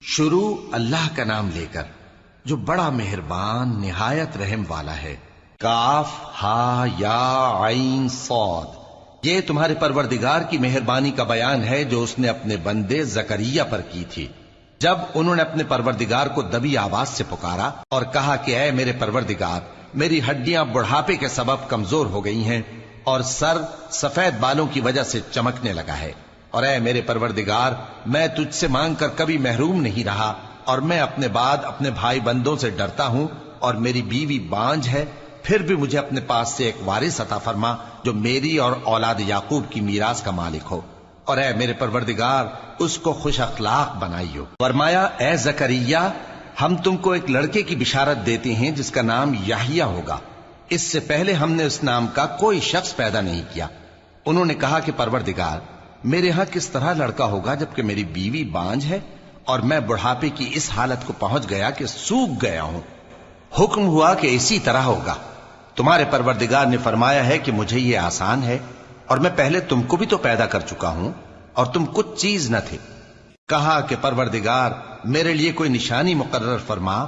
شروع اللہ کا نام لے کر جو بڑا مہربان نہایت رحم والا ہے۔ کاف ہا یا عین صاد، یہ تمہارے پروردگار کی مہربانی کا بیان ہے جو اس نے اپنے بندے زکریا پر کی تھی جب انہوں نے اپنے پروردگار کو دبی آواز سے پکارا اور کہا کہ اے میرے پروردگار، میری ہڈیاں بڑھاپے کے سبب کمزور ہو گئی ہیں اور سر سفید بالوں کی وجہ سے چمکنے لگا ہے، اور اے میرے پروردگار، میں تجھ سے مانگ کر کبھی محروم نہیں رہا، اور میں اپنے بعد اپنے بھائی بندوں سے ڈرتا ہوں، اور میری بیوی بانجھ ہے، پھر بھی مجھے اپنے پاس سے ایک وارث عطا فرما جو میری اور اولاد یعقوب کی میراث کا مالک ہو، اور اے میرے پروردگار اس کو خوش اخلاق بنائیو۔ فرمایا اے زکریا، ہم تم کو ایک لڑکے کی بشارت دیتے ہیں جس کا نام یحییٰ ہوگا، اس سے پہلے ہم نے اس نام کا کوئی شخص پیدا نہیں کیا۔ انہوں نے کہا کہ پروردگار، میرے ہاں کس طرح لڑکا ہوگا جبکہ میری بیوی بانجھ ہے اور میں بڑھاپے کی اس حالت کو پہنچ گیا کہ سوکھ گیا ہوں۔ حکم ہوا کہ اسی طرح ہوگا۔ تمہارے پروردگار نے فرمایا ہے کہ مجھے یہ آسان ہے، اور میں پہلے تم کو بھی تو پیدا کر چکا ہوں اور تم کچھ چیز نہ تھے۔ کہا کہ پروردگار میرے لیے کوئی نشانی مقرر فرما۔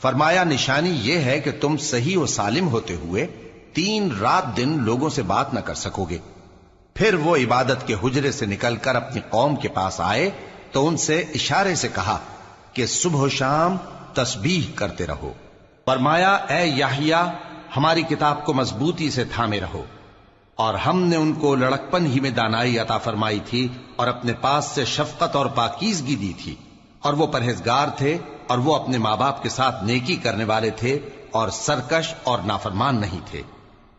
فرمایا نشانی یہ ہے کہ تم صحیح و سالم ہوتے ہوئے 3 رات دن لوگوں سے بات نہ کر سکو گے۔ پھر وہ عبادت کے حجرے سے نکل کر اپنی قوم کے پاس آئے تو ان سے اشارے سے کہا کہ صبح و شام تسبیح کرتے رہو۔ فرمایا اے یحییٰ، ہماری کتاب کو مضبوطی سے تھامے رہو، اور ہم نے ان کو لڑکپن ہی میں دانائی عطا فرمائی تھی اور اپنے پاس سے شفقت اور پاکیزگی دی تھی، اور وہ پرہیزگار تھے، اور وہ اپنے ماں باپ کے ساتھ نیکی کرنے والے تھے اور سرکش اور نافرمان نہیں تھے۔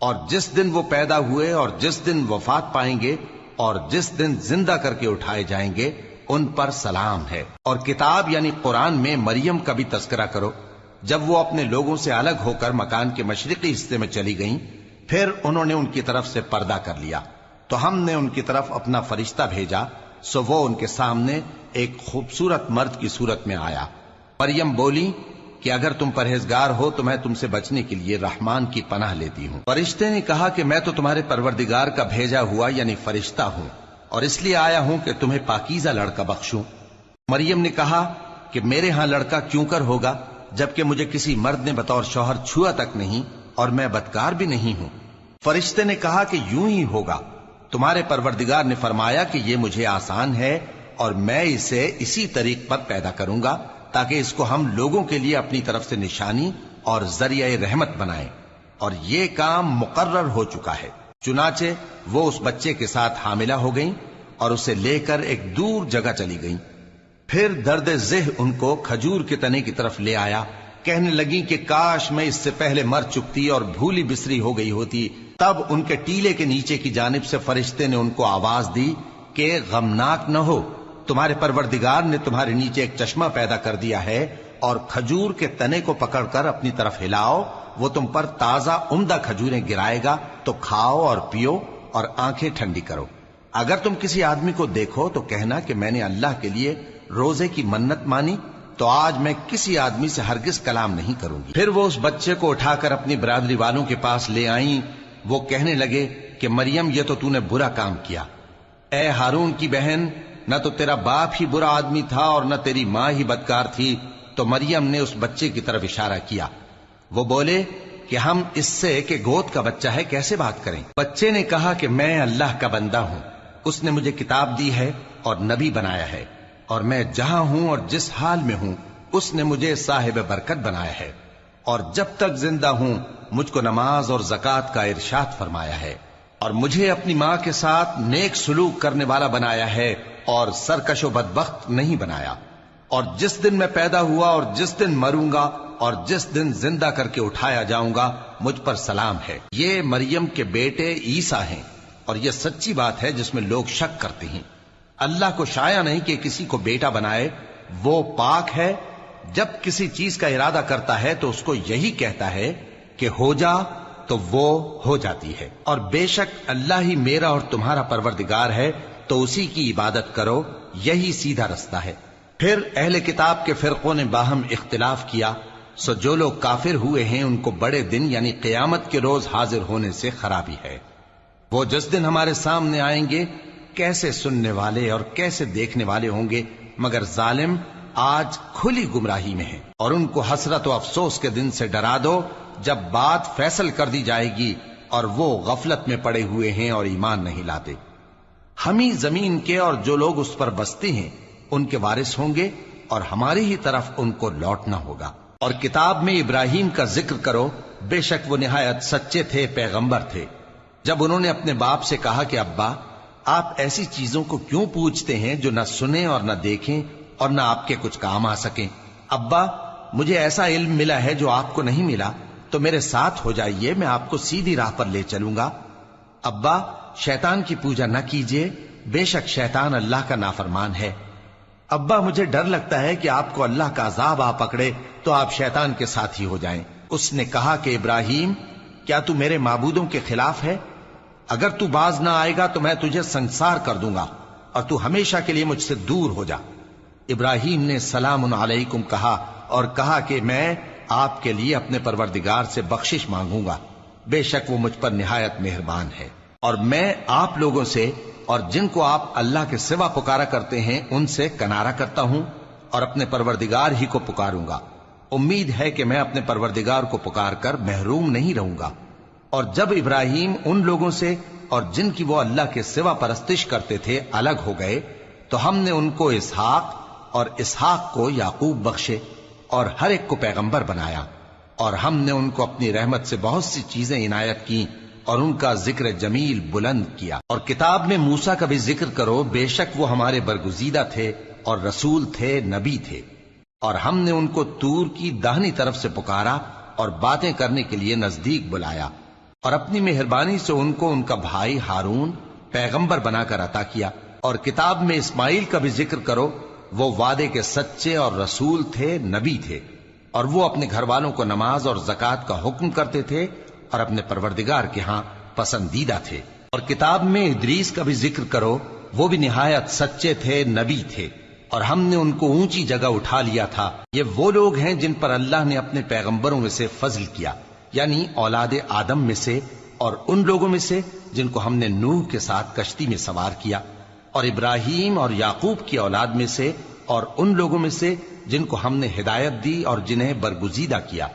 اور جس دن وہ پیدا ہوئے اور جس دن وفات پائیں گے اور جس دن زندہ کر کے اٹھائے جائیں گے ان پر سلام ہے۔ اور کتاب یعنی قرآن میں مریم کا بھی تذکرہ کرو، جب وہ اپنے لوگوں سے الگ ہو کر مکان کے مشرقی حصے میں چلی گئیں، پھر انہوں نے ان کی طرف سے پردہ کر لیا تو ہم نے ان کی طرف اپنا فرشتہ بھیجا، سو وہ ان کے سامنے ایک خوبصورت مرد کی صورت میں آیا۔ مریم بولی کہ اگر تم پرہیزگار ہو تو میں تم سے بچنے کے لیے رحمان کی پناہ لیتی ہوں۔ فرشتے نے کہا کہ میں تو تمہارے پروردگار کا بھیجا ہوا یعنی فرشتہ ہوں، اور اس لیے آیا ہوں کہ تمہیں پاکیزہ لڑکا بخشوں۔ مریم نے کہا کہ میرے ہاں لڑکا کیوں کر ہوگا جبکہ مجھے کسی مرد نے بطور شوہر چھوا تک نہیں اور میں بدکار بھی نہیں ہوں۔ فرشتے نے کہا کہ یوں ہی ہوگا، تمہارے پروردگار نے فرمایا کہ یہ مجھے آسان ہے اور میں اسے اسی طریق پر پیدا کروں گا تاکہ اس کو ہم لوگوں کے لیے اپنی طرف سے نشانی اور ذریعہ رحمت بنائیں، اور یہ کام مقرر ہو چکا ہے۔ چنانچہ وہ اس بچے کے ساتھ حاملہ ہو گئیں اور اسے لے کر ایک دور جگہ چلی گئیں۔ پھر درد ذہ ان کو کھجور کے تنے کی طرف لے آیا، کہنے لگیں کہ کاش میں اس سے پہلے مر چکتی اور بھولی بسری ہو گئی ہوتی۔ تب ان کے ٹیلے کے نیچے کی جانب سے فرشتے نے ان کو آواز دی کہ غمناک نہ ہو، تمہارے پروردگار نے تمہارے نیچے ایک چشمہ پیدا کر دیا ہے، اور کھجور کے تنے کو پکڑ کر اپنی طرف ہلاؤ، وہ تم پر تازہ عمدہ کھجوریں گرائے گا، تو کھاؤ اور پیو اور آنکھیں ٹھنڈی کرو۔ اگر تم کسی آدمی کو دیکھو تو کہنا کہ میں نے اللہ کے لیے روزے کی منت مانی، تو آج میں کسی آدمی سے ہرگز کلام نہیں کروں گی۔ پھر وہ اس بچے کو اٹھا کر اپنی برادری والوں کے پاس لے آئیں۔ وہ کہنے لگے کہ مریم یہ تو نے برا کام کیا، اے ہارون کی بہن، نہ تو تیرا باپ ہی برا آدمی تھا اور نہ تیری ماں ہی بدکار تھی۔ تو مریم نے اس بچے کی طرف اشارہ کیا۔ وہ بولے کہ ہم اس سے کہ گود کا بچہ ہے کیسے بات کریں؟ بچے نے کہا کہ میں اللہ کا بندہ ہوں، اس نے مجھے کتاب دی ہے اور نبی بنایا ہے، اور میں جہاں ہوں اور جس حال میں ہوں اس نے مجھے صاحب برکت بنایا ہے، اور جب تک زندہ ہوں مجھ کو نماز اور زکوٰۃ کا ارشاد فرمایا ہے، اور مجھے اپنی ماں کے ساتھ نیک سلوک کرنے والا بنایا ہے اور سرکش و بدبخت نہیں بنایا، اور جس دن میں پیدا ہوا اور جس دن مروں گا اور جس دن زندہ کر کے اٹھایا جاؤں گا مجھ پر سلام ہے۔ یہ مریم کے بیٹے عیسیٰ ہیں، اور یہ سچی بات ہے جس میں لوگ شک کرتے ہیں۔ اللہ کو شایع نہیں کہ کسی کو بیٹا بنائے، وہ پاک ہے، جب کسی چیز کا ارادہ کرتا ہے تو اس کو یہی کہتا ہے کہ ہو جا تو وہ ہو جاتی ہے، اور بے شک اللہ ہی میرا اور تمہارا پروردگار ہے، تو اسی کی عبادت کرو، یہی سیدھا رستہ ہے۔ پھر اہل کتاب کے فرقوں نے باہم اختلاف کیا، سو جو لوگ کافر ہوئے ہیں ان کو بڑے دن یعنی قیامت کے روز حاضر ہونے سے خرابی ہے۔ وہ جس دن ہمارے سامنے آئیں گے کیسے سننے والے اور کیسے دیکھنے والے ہوں گے، مگر ظالم آج کھلی گمراہی میں ہیں، اور ان کو حسرت و افسوس کے دن سے ڈرا دو جب بات فیصل کر دی جائے گی اور وہ غفلت میں پڑے ہوئے ہیں اور ایمان نہیں لاتے۔ ہم ہی زمین کے اور جو لوگ اس پر بستے ہیں ان کے وارث ہوں گے، اور ہماری ہی طرف ان کو لوٹنا ہوگا۔ اور کتاب میں ابراہیم کا ذکر کرو، بے شک وہ نہایت سچے تھے، پیغمبر تھے۔ جب انہوں نے اپنے باپ سے کہا کہ ابا، آپ ایسی چیزوں کو کیوں پوچھتے ہیں جو نہ سنیں اور نہ دیکھیں اور نہ آپ کے کچھ کام آ سکیں؟ ابا، مجھے ایسا علم ملا ہے جو آپ کو نہیں ملا، تو میرے ساتھ ہو جائیے، میں آپ کو سیدھی راہ پر لے چلوں گا۔ ابا، شیطان کی پوجا نہ کیجیے، بے شک شیطان اللہ کا نافرمان ہے۔ ابا، مجھے ڈر لگتا ہے کہ آپ کو اللہ کا عذاب آ پکڑے تو آپ شیطان کے ساتھی ہو جائیں۔ اس نے کہا کہ ابراہیم، کیا تو میرے معبودوں کے خلاف ہے؟ اگر تو باز نہ آئے گا تو میں تجھے سنسار کر دوں گا اور تو ہمیشہ کے لیے مجھ سے دور ہو جا۔ ابراہیم نے سلام علیکم کہا اور کہا کہ میں آپ کے لیے اپنے پروردگار سے بخشش مانگوں گا، بے شک وہ مجھ پر نہایت مہربان ہے۔ اور میں آپ لوگوں سے اور جن کو آپ اللہ کے سوا پکارا کرتے ہیں ان سے کنارہ کرتا ہوں اور اپنے پروردگار ہی کو پکاروں گا۔ امید ہے کہ میں اپنے پروردگار کو پکار کر محروم نہیں رہوں گا۔ اور جب ابراہیم ان لوگوں سے اور جن کی وہ اللہ کے سوا پرستش کرتے تھے الگ ہو گئے تو ہم نے ان کو اسحاق اور اسحاق کو یعقوب بخشے اور ہر ایک کو پیغمبر بنایا، اور ہم نے ان کو اپنی رحمت سے بہت سی چیزیں عنایت کی اور ان کا ذکر جمیل بلند کیا۔ اور کتاب میں موسیٰ کا بھی ذکر کرو، بے شک وہ ہمارے برگزیدہ تھے اور رسول تھے، نبی تھے، اور ہم نے ان کو طور کی داہنی طرف سے پکارا اور باتیں کرنے کے لیے نزدیک بلایا، اور اپنی مہربانی سے ان کو ان کا بھائی ہارون پیغمبر بنا کر عطا کیا۔ اور کتاب میں اسماعیل کا بھی ذکر کرو، وہ وعدے کے سچے اور رسول تھے، نبی تھے، اور وہ اپنے گھر والوں کو نماز اور زکوٰۃ کا حکم کرتے تھے اور اپنے پروردگار کے ہاں پسندیدہ تھے۔ اور کتاب میں ادریس کا بھی ذکر کرو، وہ بھی نہایت سچے تھے، نبی تھے، اور ہم نے ان کو اونچی جگہ اٹھا لیا تھا۔ یہ وہ لوگ ہیں جن پر اللہ نے اپنے پیغمبروں میں سے فضل کیا، یعنی اولاد آدم میں سے، اور ان لوگوں میں سے جن کو ہم نے نوح کے ساتھ کشتی میں سوار کیا، اور ابراہیم اور یعقوب کی اولاد میں سے، اور ان لوگوں میں سے جن کو ہم نے ہدایت دی اور جنہیں برگزیدہ کیا۔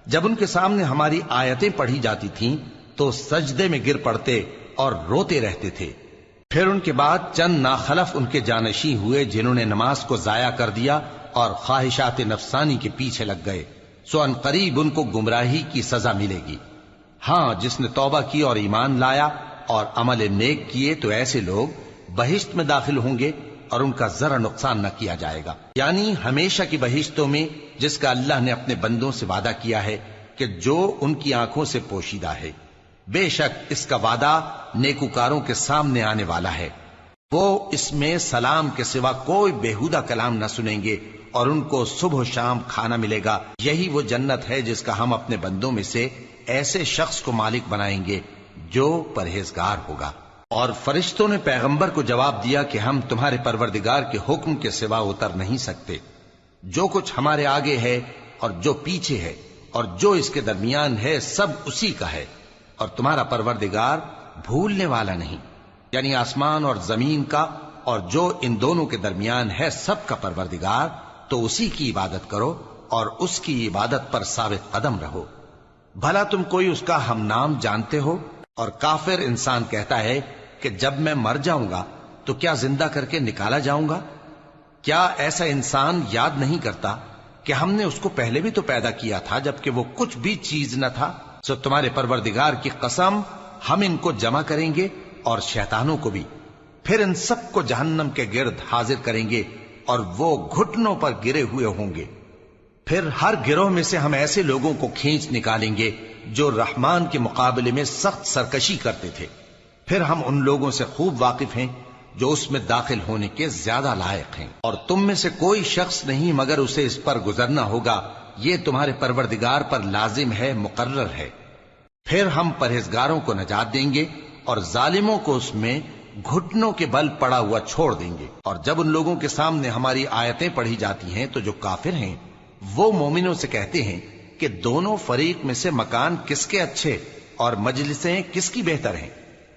جب ان کے سامنے ہماری آیتیں پڑھی جاتی تھیں تو سجدے میں گر پڑتے اور روتے رہتے تھے۔ پھر ان کے بعد چند ناخلف ان کے جانشین ہوئے جنہوں نے نماز کو ضائع کر دیا اور خواہشات نفسانی کے پیچھے لگ گئے، سو ان قریب ان کو گمراہی کی سزا ملے گی۔ ہاں، جس نے توبہ کی اور ایمان لایا اور عمل نیک کیے تو ایسے لوگ بہشت میں داخل ہوں گے اور ان کا ذرا نقصان نہ کیا جائے گا، یعنی ہمیشہ کی بہشتوں میں جس کا اللہ نے اپنے بندوں سے وعدہ کیا ہے کہ جو ان کی آنکھوں سے پوشیدہ ہے۔ بے شک اس کا وعدہ نیکوکاروں کے سامنے آنے والا ہے، وہ اس میں سلام کے سوا کوئی بیہودہ کلام نہ سنیں گے اور ان کو صبح و شام کھانا ملے گا۔ یہی وہ جنت ہے جس کا ہم اپنے بندوں میں سے ایسے شخص کو مالک بنائیں گے جو پرہیزگار ہوگا۔ اور فرشتوں نے پیغمبر کو جواب دیا کہ ہم تمہارے پروردگار کے حکم کے سوا اتر نہیں سکتے، جو کچھ ہمارے آگے ہے اور جو پیچھے ہے اور جو اس کے درمیان ہے سب اسی کا ہے، اور تمہارا پروردگار بھولنے والا نہیں، یعنی آسمان اور زمین کا اور جو ان دونوں کے درمیان ہے سب کا پروردگار، تو اسی کی عبادت کرو اور اس کی عبادت پر ثابت قدم رہو۔ بھلا تم کوئی اس کا ہم نام جانتے ہو؟ اور کافر انسان کہتا ہے کہ جب میں مر جاؤں گا تو کیا زندہ کر کے نکالا جاؤں گا؟ کیا ایسا انسان یاد نہیں کرتا کہ ہم نے اس کو پہلے بھی تو پیدا کیا تھا جبکہ وہ کچھ بھی چیز نہ تھا؟ سو تمہارے پروردگار کی قسم، ہم ان کو جمع کریں گے اور شیطانوں کو بھی، پھر ان سب کو جہنم کے گرد حاضر کریں گے اور وہ گھٹنوں پر گرے ہوئے ہوں گے۔ پھر ہر گروہ میں سے ہم ایسے لوگوں کو کھینچ نکالیں گے جو رحمان کے مقابلے میں سخت سرکشی کرتے تھے، پھر ہم ان لوگوں سے خوب واقف ہیں جو اس میں داخل ہونے کے زیادہ لائق ہیں، اور تم میں سے کوئی شخص نہیں مگر اسے اس پر گزرنا ہوگا، یہ تمہارے پروردگار پر لازم ہے، مقرر ہے۔ پھر ہم پرہیزگاروں کو نجات دیں گے اور ظالموں کو اس میں گھٹنوں کے بل پڑا ہوا چھوڑ دیں گے۔ اور جب ان لوگوں کے سامنے ہماری آیتیں پڑھی جاتی ہیں تو جو کافر ہیں وہ مومنوں سے کہتے ہیں کہ دونوں فریق میں سے مکان کس کے اچھے اور مجلسیں کس کی بہتر ہیں،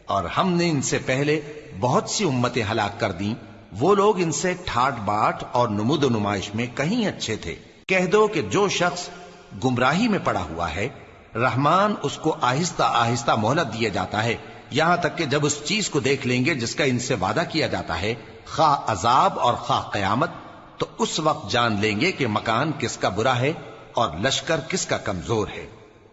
اور ہم نے ان سے پہلے بہت سی امتیں ہلاک کر دیں وہ لوگ ان سے ٹھاٹ باٹ اور نمود و نمائش میں کہیں اچھے تھے۔ کہہ دو کہ جو شخص گمراہی میں پڑا ہوا ہے، رحمان اس کو آہستہ آہستہ مہلت دیا جاتا ہے، یہاں تک کہ جب اس چیز کو دیکھ لیں گے جس کا ان سے وعدہ کیا جاتا ہے، خواہ عذاب اور خواہ قیامت، تو اس وقت جان لیں گے کہ مکان کس کا برا ہے اور لشکر کس کا کمزور ہے۔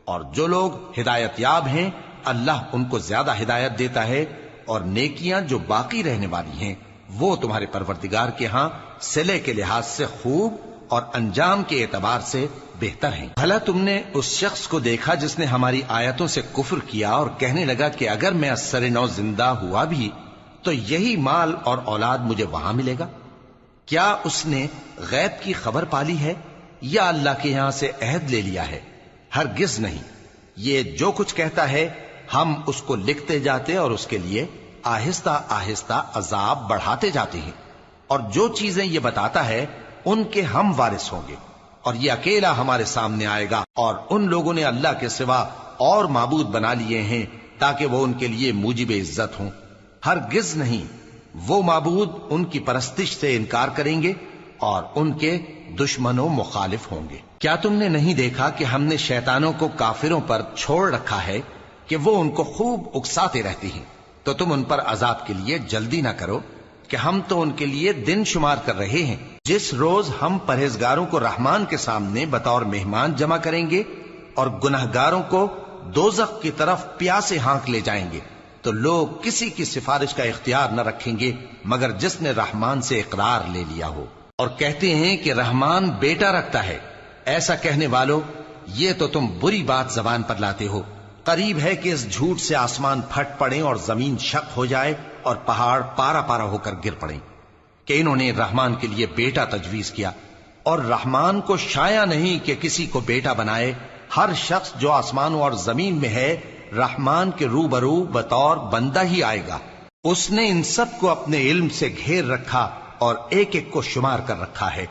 اور جو لوگ ہدایت یاب ہیں، اللہ ان کو زیادہ ہدایت دیتا ہے، اور نیکیاں جو باقی رہنے والی ہیں وہ تمہارے پروردگار کے ہاں صلے کے لحاظ سے خوب اور انجام کے اعتبار سے بہتر ہیں۔ بھلا تم نے اس شخص کو دیکھا جس نے ہماری آیتوں سے کفر کیا اور کہنے لگا کہ اگر میں ازسر نو زندہ ہوا بھی تو یہی مال اور اولاد مجھے وہاں ملے گا؟ کیا اس نے غیب کی خبر پالی ہے یا اللہ کے یہاں سے عہد لے لیا ہے؟ ہرگز نہیں۔ یہ جو کچھ کہتا ہے ہم اس کو لکھتے جاتے اور اس کے لیے آہستہ آہستہ عذاب بڑھاتے جاتے ہیں، اور جو چیزیں یہ بتاتا ہے ان کے ہم وارث ہوں گے، اور یہ اکیلا ہمارے سامنے آئے گا، اور ان لوگوں نے اللہ کے سوا اور معبود بنا لیے ہیں تاکہ وہ ان کے لیے موجب عزت ہوں۔ ہرگز نہیں، وہ معبود ان کی پرستش سے انکار کریں گے اور ان کے دشمن و مخالف ہوں گے۔ کیا تم نے نہیں دیکھا کہ ہم نے شیطانوں کو کافروں پر چھوڑ رکھا ہے کہ وہ ان کو خوب اکساتے رہتی ہیں؟ تو تم ان پر عذاب کے لیے جلدی نہ کرو کہ ہم تو ان کے لیے دن شمار کر رہے ہیں۔ جس روز ہم پرہیزگاروں کو رحمان کے سامنے بطور مہمان جمع کریں گے اور گنہگاروں کو دوزخ کی طرف پیاسے ہانک لے جائیں گے، تو لوگ کسی کی سفارش کا اختیار نہ رکھیں گے مگر جس نے رحمان سے اقرار لے لیا ہو۔ اور کہتے ہیں کہ رحمان بیٹا رکھتا ہے۔ ایسا کہنے والوں، یہ تو تم بری بات زبان پر لاتے ہو۔ قریب ہے کہ اس جھوٹ سے آسمان پھٹ پڑیں اور زمین شق ہو جائے اور پہاڑ پارا پارا ہو کر گر پڑیں کہ انہوں نے رحمان کے لیے بیٹا تجویز کیا، اور رحمان کو شایع نہیں کہ کسی کو بیٹا بنائے۔ ہر شخص جو آسمانوں اور زمین میں ہے رحمان کے روبرو بطور بندہ ہی آئے گا۔ اس نے ان سب کو اپنے علم سے گھیر رکھا اور ایک ایک کو شمار کر رکھا ہے،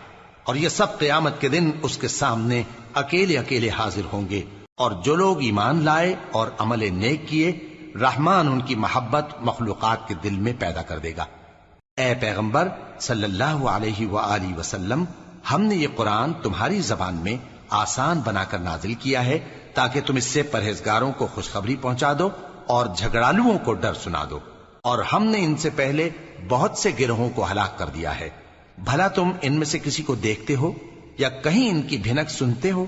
اور یہ سب قیامت کے دن اس کے سامنے اکیلے اکیلے حاضر ہوں گے۔ اور جو لوگ ایمان لائے اور عمل نیک کیے، رحمان ان کی محبت مخلوقات کے دل میں پیدا کر دے گا۔ اے پیغمبر صلی اللہ علیہ وآلہ وسلم، ہم نے یہ قرآن تمہاری زبان میں آسان بنا کر نازل کیا ہے تاکہ تم اس سے پرہیزگاروں کو خوشخبری پہنچا دو اور جھگڑالوؤں کو ڈر سنا دو، اور ہم نے ان سے پہلے بہت سے گروہوں کو ہلاک کر دیا ہے۔ بھلا تم ان میں سے کسی کو دیکھتے ہو یا کہیں ان کی بھنک سنتے ہو؟